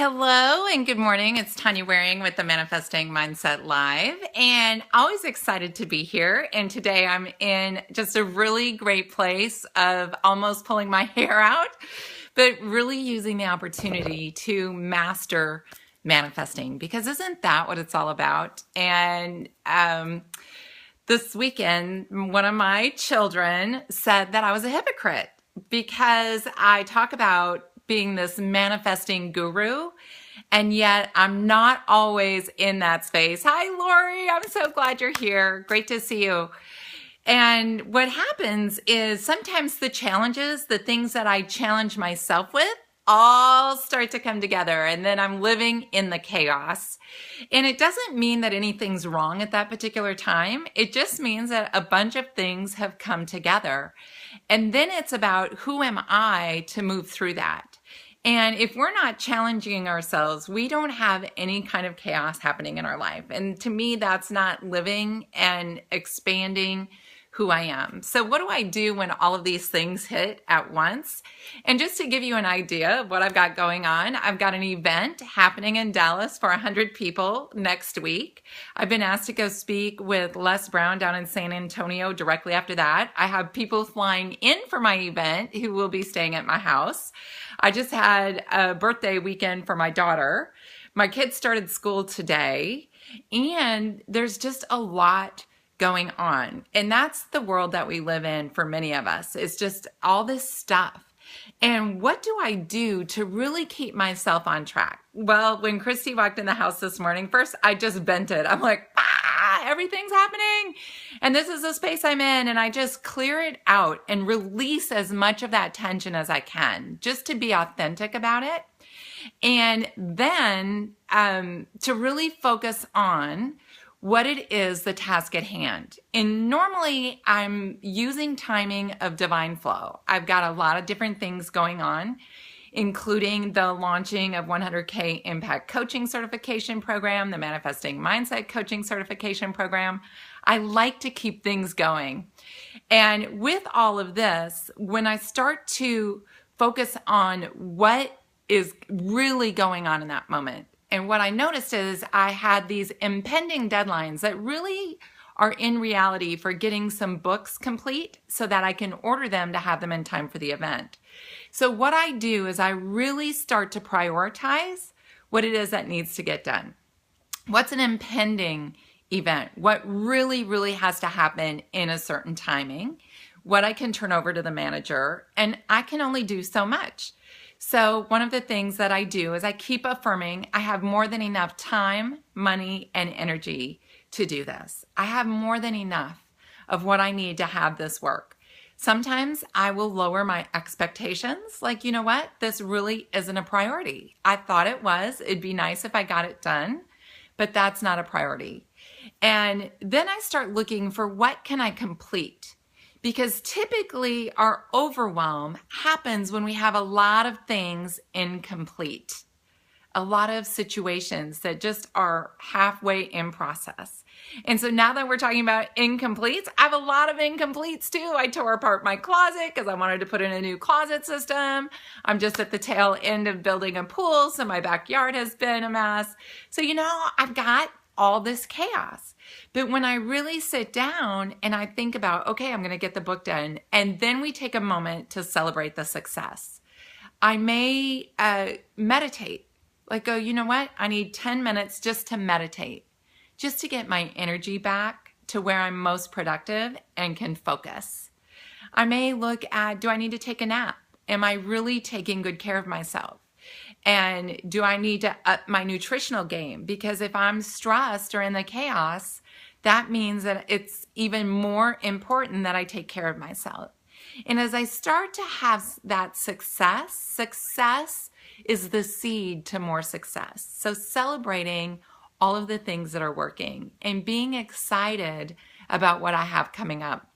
Hello and good morning. It's Tanya Waring with the Manifesting Mindset Live, and always excited to be here. And today I'm in just a really great place of almost pulling my hair out, but really using the opportunity to master manifesting, because isn't that what it's all about? And this weekend, one of my children said that I was a hypocrite because I talk about being this manifesting guru, and yet I'm not always in that space. Hi, Lori. I'm so glad you're here. Great to see you. And what happens is sometimes the challenges, the things that I challenge myself with, all start to come together, and then I'm living in the chaos. And it doesn't mean that anything's wrong at that particular time. It just means that a bunch of things have come together. And then it's about who am I to move through that. And if we're not challenging ourselves, we don't have any kind of chaos happening in our life. And to me, that's not living and expanding who I am. So what do I do when all of these things hit at once? And just to give you an idea of what I've got going on, I've got an event happening in Dallas for 100 people next week. I've been asked to go speak with Les Brown down in San Antonio directly after that. I have people flying in for my event who will be staying at my house. I just had a birthday weekend for my daughter. My kids started school today, and there's just a lot going on. And that's the world that we live in for many of us. It's just all this stuff. And what do I do to really keep myself on track? Well, when Christy walked in the house this morning, first I just vented. I'm like, everything's happening. And this is the space I'm in. And I just clear it out and release as much of that tension as I can, just to be authentic about it. And then to really focus on what it is, the task at hand. And normally I'm using timing of divine flow. I've got a lot of different things going on, including the launching of 100K Impact Coaching Certification Program, the Manifesting Mindset Coaching Certification Program. I like to keep things going. And with all of this, when I start to focus on what is really going on in that moment, and what I noticed is I had these impending deadlines that really are in reality for getting some books complete so that I can order them to have them in time for the event. So what I do is I really start to prioritize what it is that needs to get done. What's an impending event? What really, really has to happen in a certain timing? What I can turn over to the manager, and I can only do so much. So one of the things that I do is I keep affirming I have more than enough time, money, and energy to do this. I have more than enough of what I need to have this work. Sometimes I will lower my expectations. Like, you know what? This really isn't a priority. I thought it was. It'd be nice if I got it done, but that's not a priority. And then I start looking for what can I complete? Because typically our overwhelm happens when we have a lot of things incomplete, a lot of situations that just are halfway in process. And so now that we're talking about incompletes, I have a lot of incompletes too. I tore apart my closet because I wanted to put in a new closet system. I'm just at the tail end of building a pool, so my backyard has been a mess. So, I've got all this chaos. But when I really sit down and I think about, okay, I'm going to get the book done, and then we take a moment to celebrate the success. I may meditate, like go, you know what? I need 10 minutes just to meditate, just to get my energy back to where I'm most productive and can focus. I may look at, do I need to take a nap? Am I really taking good care of myself? And do I need to up my nutritional game? Because if I'm stressed or in the chaos, that means that it's even more important that I take care of myself. And as I start to have that success is the seed to more success. So celebrating all of the things that are working and being excited about what I have coming up.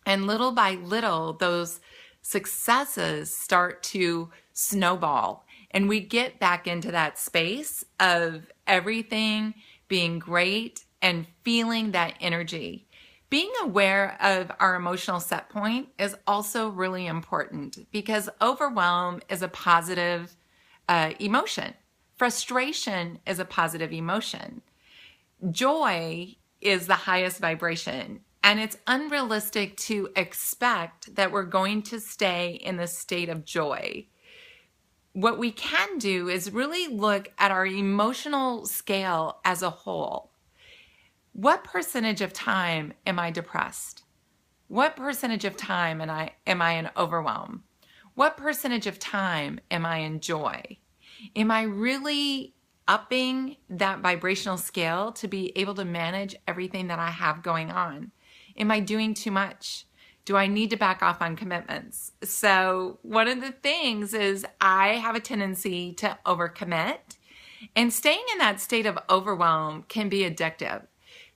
And little by little, those successes start to snowball. And we get back into that space of everything being great and feeling that energy. Being aware of our emotional set point is also really important because overwhelm is a positive emotion. Frustration is a positive emotion. Joy is the highest vibration. And it's unrealistic to expect that we're going to stay in the state of joy. What we can do is really look at our emotional scale as a whole. What percentage of time am I depressed? What percentage of time am I in overwhelm? What percentage of time am I in joy? Am I really upping that vibrational scale to be able to manage everything that I have going on? Am I doing too much? Do I need to back off on commitments? So one of the things is I have a tendency to overcommit, and staying in that state of overwhelm can be addictive.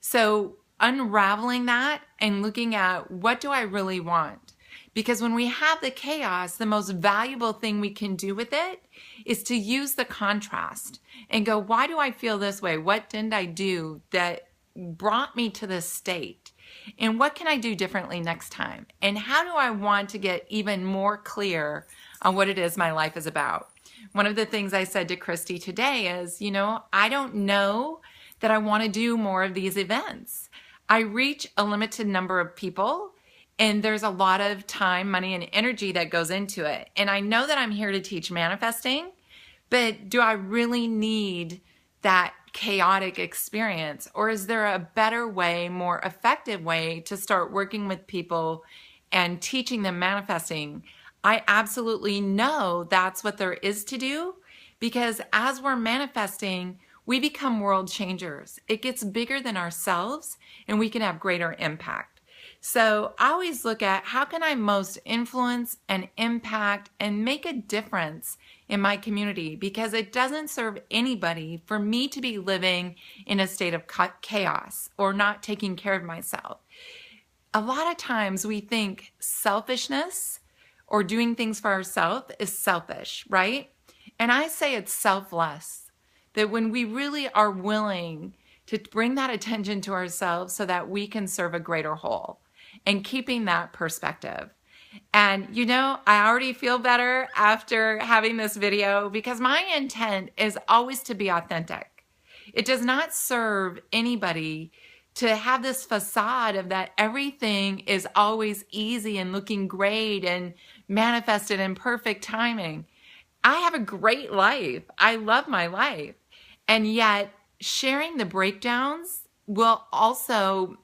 So unraveling that and looking at what do I really want? Because when we have the chaos, the most valuable thing we can do with it is to use the contrast and go, why do I feel this way? What didn't I do that brought me to this state? And what can I do differently next time? And how do I want to get even more clear on what it is my life is about? One of the things I said to Christy today is, I don't know that I want to do more of these events. I reach a limited number of people, and there's a lot of time, money, and energy that goes into it. And I know that I'm here to teach manifesting, but do I really need that chaotic experience? Or is there a better way, more effective way to start working with people and teaching them manifesting? I absolutely know that's what there is to do, because as we're manifesting, we become world changers. It gets bigger than ourselves, and we can have greater impact. So I always look at how can I most influence and impact and make a difference in my community, because it doesn't serve anybody for me to be living in a state of chaos or not taking care of myself. A lot of times we think selfishness or doing things for ourselves is selfish, right? And I say it's selfless. That when we really are willing to bring that attention to ourselves so that we can serve a greater whole, and keeping that perspective. And I already feel better after having this video, because my intent is always to be authentic. It does not serve anybody to have this facade of that everything is always easy and looking great and manifested in perfect timing. I have a great life. I love my life. And yet sharing the breakdowns will also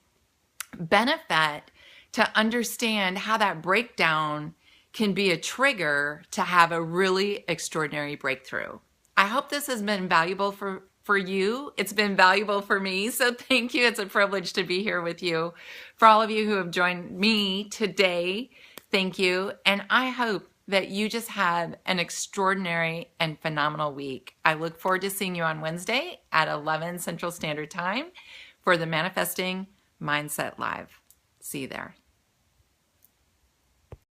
benefit to understand how that breakdown can be a trigger to have a really extraordinary breakthrough. I hope this has been valuable for you. It's been valuable for me. So thank you. It's a privilege to be here with you. For all of you who have joined me today, thank you. And I hope that you just have an extraordinary and phenomenal week. I look forward to seeing you on Wednesday at 11 Central Standard Time for the Manifesting Mindset Live. See you there.